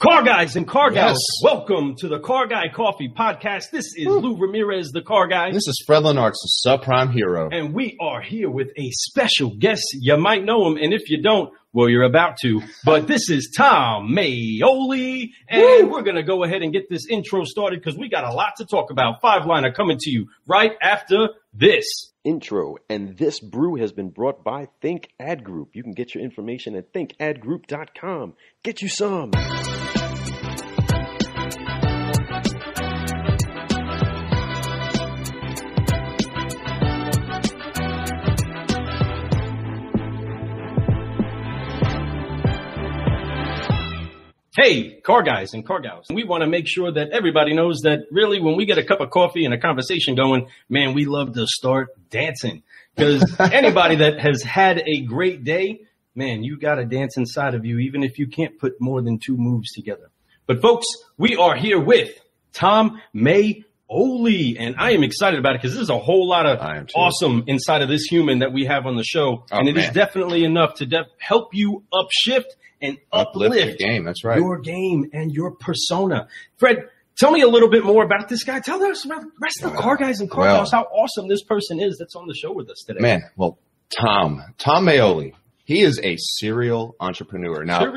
Car guys and car gals, welcome to the Car Guy Coffee Podcast. This is Lou Ramirez, the car guy. This is Fred Lenartz, the subprime hero. And we are here with a special guest. You might know him, and if you don't, well, you're about to. But this is Tom Maoli, and we're going to go ahead and get this intro started because we got a lot to talk about. Five-liner coming to you right after this. Intro, and this brew has been brought by Think Ad Group. You can get your information at thinkadgroup.com. Get you some. Hey, car guys and car gals. We want to make sure that everybody knows that really when we get a cup of coffee and a conversation going, man, we love to start dancing. Because anybody that has had a great day, man, you got to dance inside of you, even if you can't put more than two moves together. But folks, we are here with Tom Maoli, and I am excited about it because there's a whole lot of awesome inside of this human that we have on the show. And it is definitely enough to help you upshift and uplift your game. That's right. Your game and your persona. Fred, tell me a little bit more about this guy. Tell us about the rest of the car guys and car gals how awesome this person is that's on the show with us today. Man, well, Tom Maoli, he is a serial entrepreneur. Now,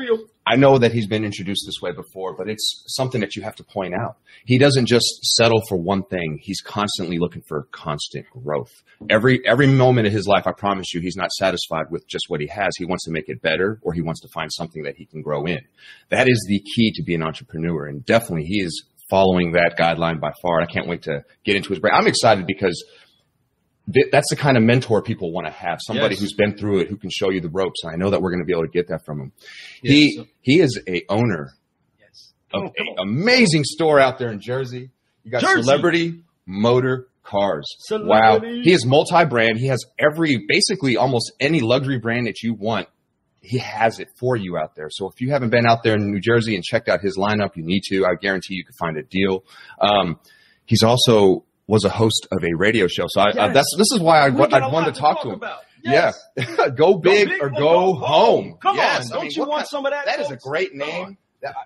I know that he's been introduced this way before, but it's something that you have to point out. He doesn't just settle for one thing. He's constantly looking for constant growth. Every moment of his life, I promise you, he's not satisfied with just what he has. He wants to make it better, or he wants to find something that he can grow in. That is the key to be an entrepreneur, and definitely he is following that guideline by far. I can't wait to get into his brain. I'm excited because that's the kind of mentor people want to have, somebody who's been through it, who can show you the ropes. And I know that we're going to be able to get that from him. Yes. He is a owner of an amazing store out there in Jersey. You got Celebrity Motor Cars. Wow. He is multi-brand. He has basically almost any luxury brand that you want. He has it for you out there. So if you haven't been out there in New Jersey and checked out his lineup, you need to. I guarantee you can find a deal. He's also was a host of a radio show. So this is why I wanted to talk to him. Yes. Yeah. Go big or go home. Come on. Don't you want some of that? That is a great name.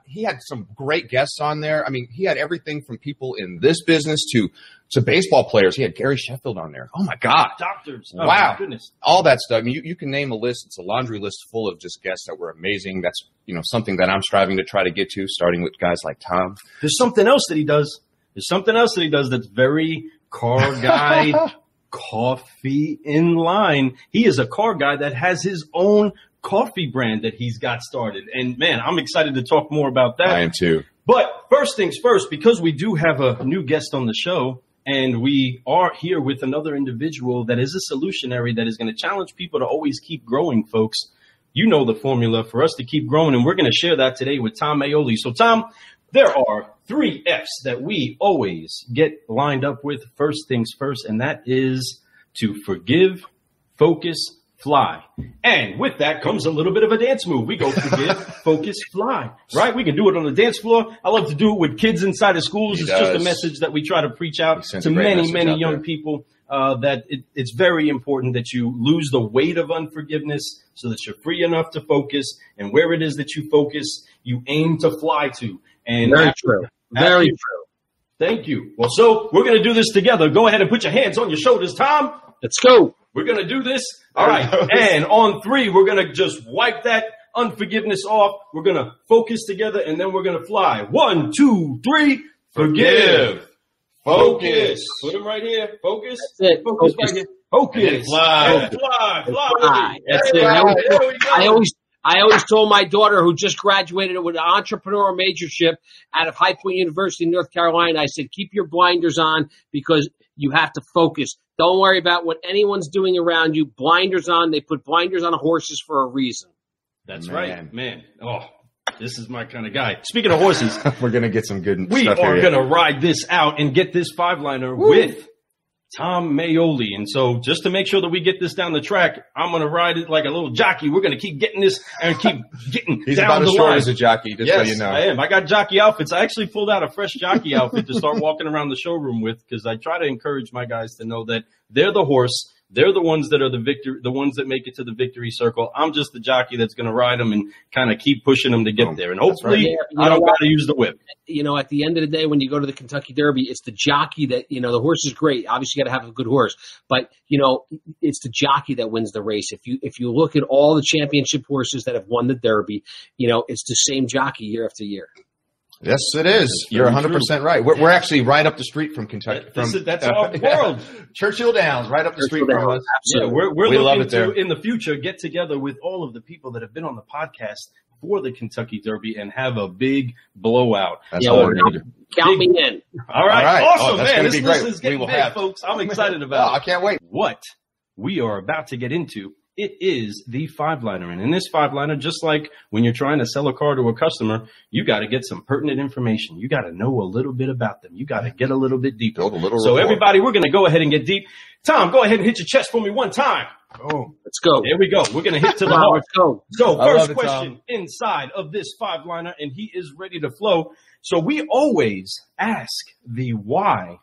He had some great guests on there. I mean, he had everything from people in this business to baseball players. He had Gary Sheffield on there. Oh my God. Doctors. Wow. Oh, my goodness. All that stuff. I mean, you can name a list. It's a laundry list full of just guests that were amazing. That's, something that I'm striving to try to get to, starting with guys like Tom. There's something else that he does. That's very car guy, coffee in line. He is a car guy that has his own coffee brand that he's got started. And, man, I'm excited to talk more about that. I am too. But first things first, because we do have a new guest on the show, and we are here with another individual that is a solutionary that is going to challenge people to always keep growing, folks. You know the formula for us to keep growing, and we're going to share that today with Tom Maoli. So, Tom, there are 3 F's that we always get lined up with. First things first, and that is to forgive, focus, fly. And with that comes a little bit of a dance move. We go forgive, focus, fly, right? We can do it on the dance floor. I love to do it with kids inside of schools. It's just a message that we try to preach out to many young people. That it's very important that you lose the weight of unforgiveness so that you're free enough to focus. And where it is that you focus, you aim to fly to. And very true. Thank you. Well, so we're going to do this together. Go ahead and put your hands on your shoulders, Tom. Let's go. We're going to do this. All right. And on 3, we're going to just wipe that unforgiveness off. We're going to focus together, and then we're going to fly. 1, 2, 3. Forgive. Focus. Put him right here. Focus. That's it. Focus right here. Focus. Fly. Fly. That's it. There we go. I always told my daughter, who just graduated with an entrepreneur majorship out of High Point University in North Carolina, I said, keep your blinders on because you have to focus. Don't worry about what anyone's doing around you. Blinders on. They put blinders on horses for a reason. That's right, man. Oh, this is my kind of guy. Speaking of horses, we're going to get some good stuff here. We are going to ride this out and get this 5-liner with Tom Maoli. And so just to make sure that we get this down the track, I'm going to ride it like a little jockey. We're going to keep getting this and keep getting He's down about the as short line. as a jockey, just so you know. I am. I got jockey outfits. I actually pulled out a fresh jockey outfit to start walking around the showroom with because I try to encourage my guys to know that they're the horse. They're the ones that are the ones that make it to the victory circle. I'm just the jockey that's going to ride them and kind of keep pushing them to get there. And hopefully I don't got to use the whip. At the end of the day, when you go to the Kentucky Derby, it's the jockey that, the horse is great. Obviously you got to have a good horse, but it's the jockey that wins the race. If you look at all the championship horses that have won the Derby, it's the same jockey year after year. Yes, it is. You're 100% right. We're actually right up the street from Kentucky. That's our world. Churchill Downs, right up the street from us. Yeah, we're looking to, in the future, get together with all of the people that have been on the podcast for the Kentucky Derby and have a big blowout. That's all we're going to do. Count me in. All right. Awesome, man. This list is getting big, folks. I'm excited about it. I can't wait. What we are about to get into. It is the 5-liner. And in this 5-liner, just like when you're trying to sell a car to a customer, you got to get some pertinent information. You got to know a little bit about them. You got to get a little bit deeper. So everybody, we're going to go ahead and get deep. Tom, go ahead and hit your chest for me one time. Oh, let's go. There we go. We're going to hit to the heart. Let's go. So first question inside of this 5-liner, and he is ready to flow. So we always ask the why.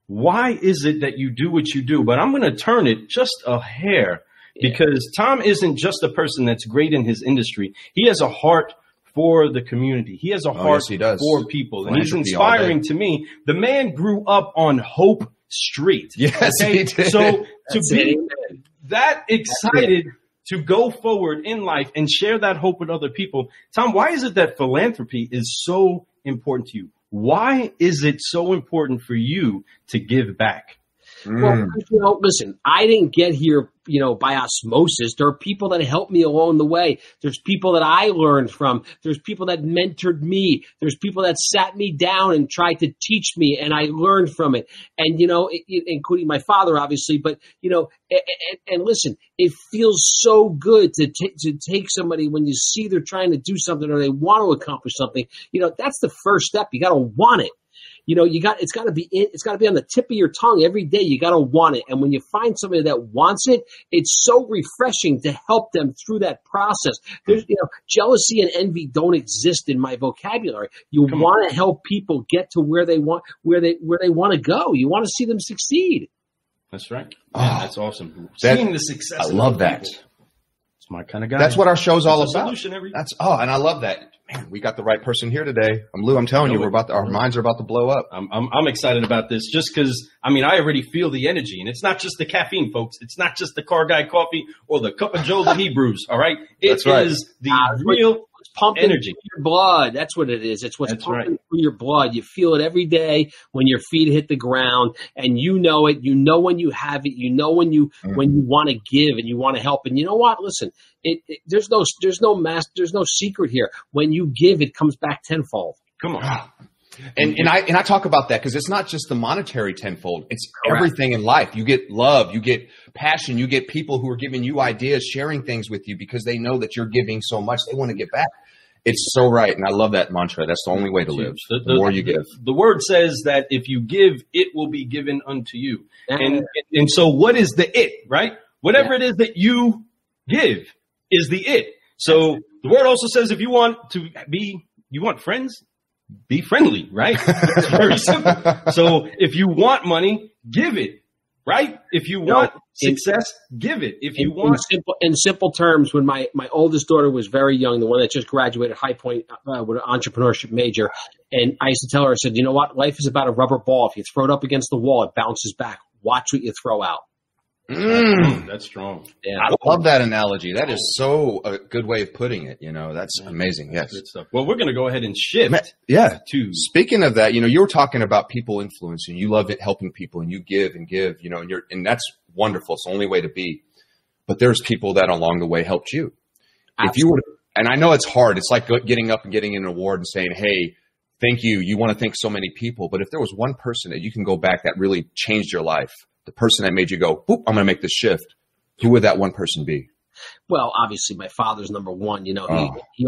Why is it that you do what you do? But I'm going to turn it just a hair. Because Tom isn't just a person that's great in his industry. He has a heart for the community. He has a heart for people. And he's inspiring to me. The man grew up on Hope Street. Yes, he did. So to be that excited to go forward in life and share that hope with other people. Tom, why is it that philanthropy is so important to you? Why is it so important for you to give back? Well, listen, I didn't get here, by osmosis. There are people that helped me along the way. There's people that I learned from. There's people that mentored me. There's people that sat me down and tried to teach me, and I learned from it. And, including my father, obviously. But, and listen, it feels so good to take somebody when you see they're trying to do something or they want to accomplish something. That's the first step. You got to want it. It's got to be on the tip of your tongue every day. You got to want it. And when you find somebody that wants it, it's so refreshing to help them through that process. There's, jealousy and envy don't exist in my vocabulary. You want to help people get to where they want to go. You want to see them succeed. That's right. Yeah, that's awesome. Seeing the success. I love that. It's my kind of guy. That's what our show's all about. Solutionary. And I love that. Man, we got the right person here today. Lou, I'm telling you, our minds are about to blow up. I'm excited about this just because, I already feel the energy. And it's not just the caffeine, folks. It's not just the Car Guy coffee or the cup of Joe that he brews, all right? It is the real pumping energy. Through your blood. That's what it is. It's what's pumping through your blood. You feel it every day when your feet hit the ground, and you know it. You know when you have it. You know when you want to give and you want to help. And you know what? Listen, there's no secret here. When you give, it comes back tenfold. Come on. And I talk about that because it's not just the monetary tenfold. It's everything in life. You get love, you get passion, you get people who are giving you ideas, sharing things with you because they know that you're giving so much. They want to get back. It's so right. And I love that mantra. That's the only way to live. The more you give. The word says that if you give, it will be given unto you. And so what is the it, right? Whatever it is that you give is the it. So the word also says if you want friends, be friendly, right? It's very simple. So if you want money, give it, right? If you want success, give it. If you want in simple terms, when my oldest daughter was very young, the one that just graduated High Point with an entrepreneurship major, and I used to tell her, I said, you know what? Life is about a rubber ball. If you throw it up against the wall, it bounces back. Watch what you throw out. That's strong. Yeah. I love that analogy. That is so a good way of putting it. That's amazing. Yes. Good stuff. Well, we're going to go ahead and shift. Speaking of that, you were talking about people influencing. You love it, helping people, and you give and give. And that's wonderful. It's the only way to be. But there's people that along the way helped you. Absolutely. If you were, and I know it's hard. It's like getting up and getting an award and saying, "Hey, thank you." You want to thank so many people, but if there was one person that you can go back that really changed your life. The person that made you go, boop, I'm going to make this shift. Who would that one person be? Well, obviously, my father's number one. You know, he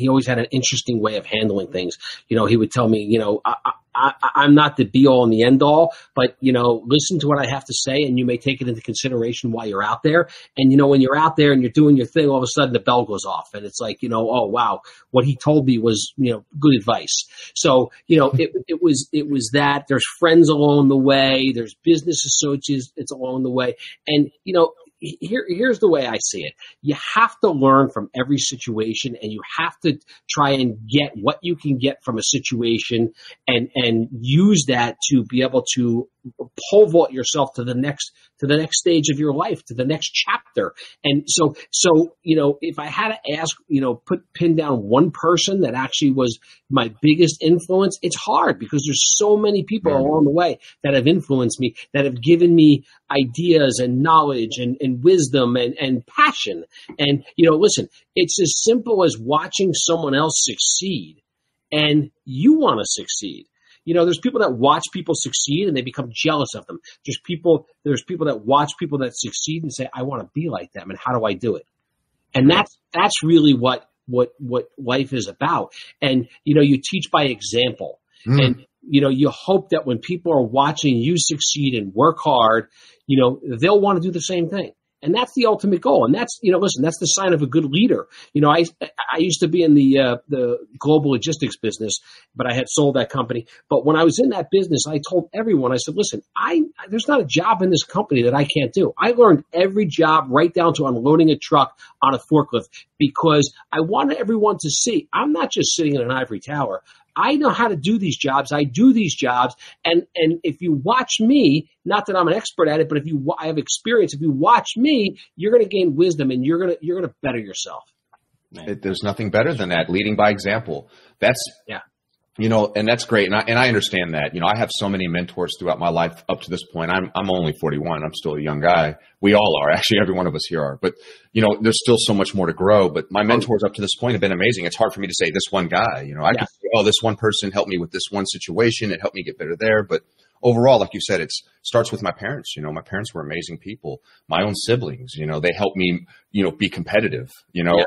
always had an interesting way of handling things. You know, he would tell me, you know, I'm not the be all and the end all, but, you know, listen to what I have to say, and you may take it into consideration while you're out there. And, you know, when you're out there and you're doing your thing, all of a sudden the bell goes off, and it's like, you know, oh wow, what he told me was, you know, good advice. So, you know, it was that. There's friends along the way, there's business associates along the way, and, you know, here's the way I see it. You have to learn from every situation, and you have to try and get what you can get from a situation and use that to be able to pole vault yourself to the next stage of your life, to the next chapter. And so, you know, if I had to ask, you know, pin down one person that actually was my biggest influence, it's hard because there's so many people along the way that have influenced me, that have given me ideas and knowledge and wisdom and passion. And, you know, listen, it's as simple as watching someone else succeed and you want to succeed. You know, there's people that watch people succeed and they become jealous of them. There's people that watch people that succeed and say, I want to be like them, and how do I do it? And that's really what life is about. And, you know, you teach by example. And, you know, you hope that when people are watching you succeed and work hard, you know, they'll want to do the same thing. And that's the ultimate goal. And that's, you know, listen, that's the sign of a good leader. You know, I used to be in the global logistics business, but I had sold that company. But when I was in that business, I told everyone, I said, listen, there's not a job in this company that I can't do. I learned every job right down to unloading a truck on a forklift because I wanted everyone to see I'm not just sitting in an ivory tower. I know how to do these jobs. I do these jobs. And if you watch me, not that I'm an expert at it, but I have experience, if you watch me, you're going to gain wisdom and you're going to better yourself. There's nothing better than that. Leading by example. That's, you know, and that's great. And I understand that. You know, I have so many mentors throughout my life up to this point. I'm only 41. I'm still a young guy. We all are. Actually, every one of us here are. But, you know, there's still so much more to grow. But my mentors up to this point have been amazing. It's hard for me to say this one guy. You know, I can say, oh, this one person helped me with this one situation. It helped me get better there. But overall, like you said, it starts with my parents. You know, my parents were amazing people. My own siblings, you know, they helped me, you know, be competitive, you know,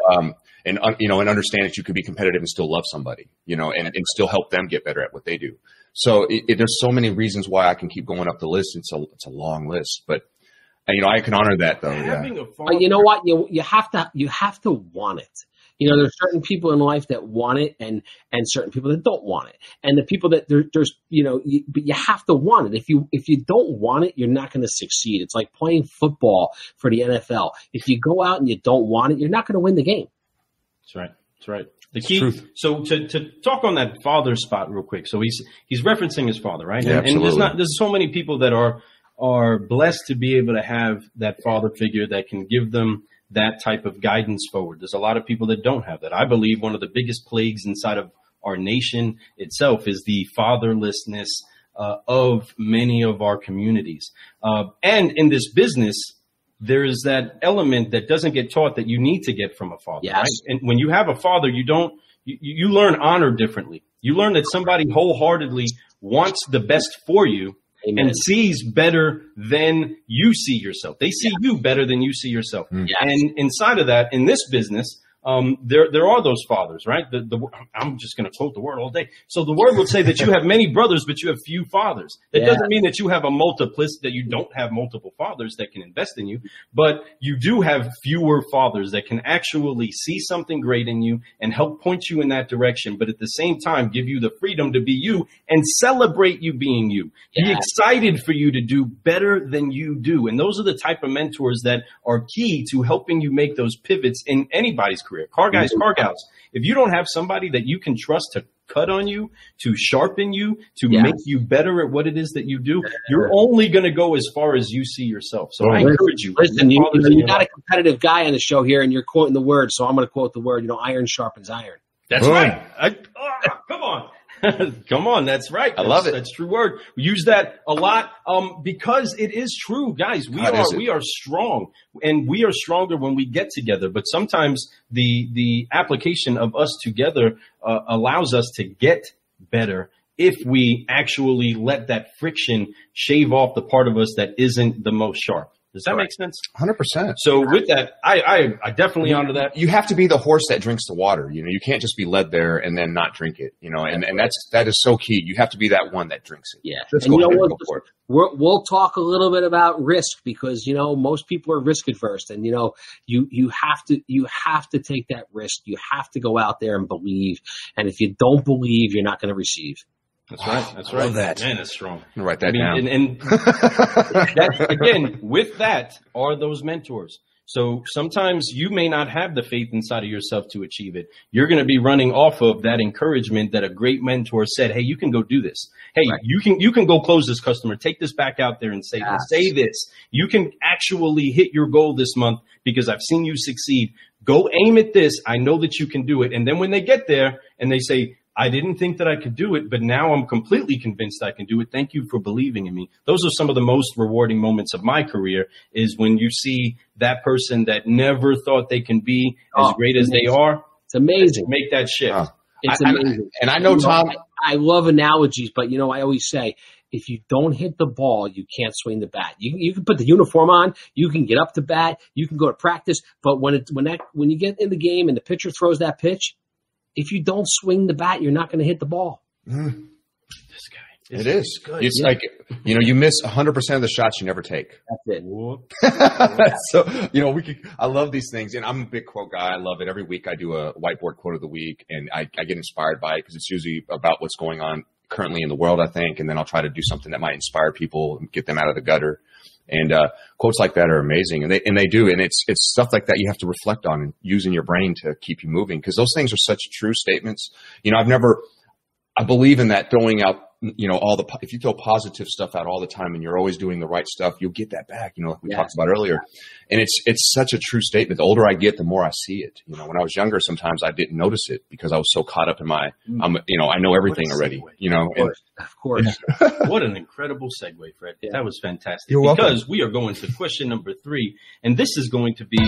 and understand that you could be competitive and still love somebody, you know, and still help them get better at what they do. So there's so many reasons why I can keep going up the list. It's a long list, but, you know, I can honor that though. You know what? You have to want it. You know, there's certain people in life that want it and certain people that don't want it. And the people that there's, you know, but you have to want it. If you don't want it, you're not going to succeed. It's like playing football for the NFL. If you go out and you don't want it, you're not going to win the game. That's right. That's right. The key. So to talk on that father spot real quick. So he's referencing his father, right? Yeah, absolutely. And there's so many people that are blessed to be able to have that father figure that can give them that type of guidance forward. There's a lot of people that don't have that. I believe one of the biggest plagues inside of our nation itself is the fatherlessness of many of our communities. And in this business, there is that element that doesn't get taught that you need to get from a father, right? And when you have a father, you learn honor differently. You learn that somebody wholeheartedly wants the best for you. Amen. And sees better than you see yourself. They see you better than you see yourself. Yes. And inside of that, in this business, there are those fathers, right? I'm just going to quote the word all day. So the word would say that you have many brothers, but you have few fathers. That doesn't mean that you have that you don't have multiple fathers that can invest in you, but you do have fewer fathers that can actually see something great in you and help point you in that direction. But at the same time, give you the freedom to be you and celebrate you being you. Be excited for you to do better than you do. And those are the type of mentors that are key to helping you make those pivots in anybody's career. Car guys, car gals. If you don't have somebody that you can trust to cut on you, to sharpen you, to make you better at what it is that you do, you're only going to go as far as you see yourself. So I encourage you. Listen, you got a competitive guy on the show here, and you're quoting the word, so I'm going to quote the word. You know, iron sharpens iron. That's right. Come on. Come on, that's right. I love it. That's true word. We use that a lot because it is true, guys. We are strong, and we are stronger when we get together. But sometimes the application of us together allows us to get better if we actually let that friction shave off the part of us that isn't the most sharp. Does that make sense? 100%. So with that, I definitely honor that. You have to be the horse that drinks the water. You know, you can't just be led there and then not drink it. You know, and that is so key. You have to be that one that drinks it. Yeah. And you know what? We'll talk a little bit about risk because, you know, most people are risk adverse, and, you know, you have to take that risk. You have to go out there and believe. And if you don't believe, you're not going to receive. That's right. That's right. Love that. Man, that's strong. Write that down. And that, again, with that are those mentors. So sometimes you may not have the faith inside of yourself to achieve it. You're going to be running off of that encouragement that a great mentor said, hey, you can go do this. Hey, right. you can go close this customer. Take this back out there and say this. You can actually hit your goal this month because I've seen you succeed. Go aim at this. I know that you can do it. And then when they get there and they say, I didn't think that I could do it, but now I'm completely convinced I can do it. Thank you for believing in me. Those are some of the most rewarding moments of my career, is when you see that person that never thought they can be as great as they are. It's amazing. Make that shift. It's amazing. And I know, Tom, I love analogies, but, you know, I always say, if you don't hit the ball, you can't swing the bat. You can put the uniform on, you can get up to bat, you can go to practice, but when you get in the game and the pitcher throws that pitch, if you don't swing the bat, you're not going to hit the ball. This guy. It is. Good. It's like, you know, you miss 100% of the shots you never take. That's it. So, you know, I love these things, and I'm a big quote guy. I love it. Every week I do a whiteboard quote of the week, and I get inspired by it because it's usually about what's going on currently in the world, I think, and then I'll try to do something that might inspire people and get them out of the gutter. And quotes like that are amazing, and they do. And it's stuff like that you have to reflect on and using your brain to keep you moving, because those things are such true statements. You know, I believe in that, throwing out, you know, if you throw positive stuff out all the time and you're always doing the right stuff, you'll get that back, you know, like we talked about earlier. And it's such a true statement. The older I get, the more I see it. You know, when I was younger, sometimes I didn't notice it because I was so caught up in I know everything already, you know. Of course. What an incredible segue, Fred. Yeah. That was fantastic. You're welcome. Because we are going to question number 3, and this is going to be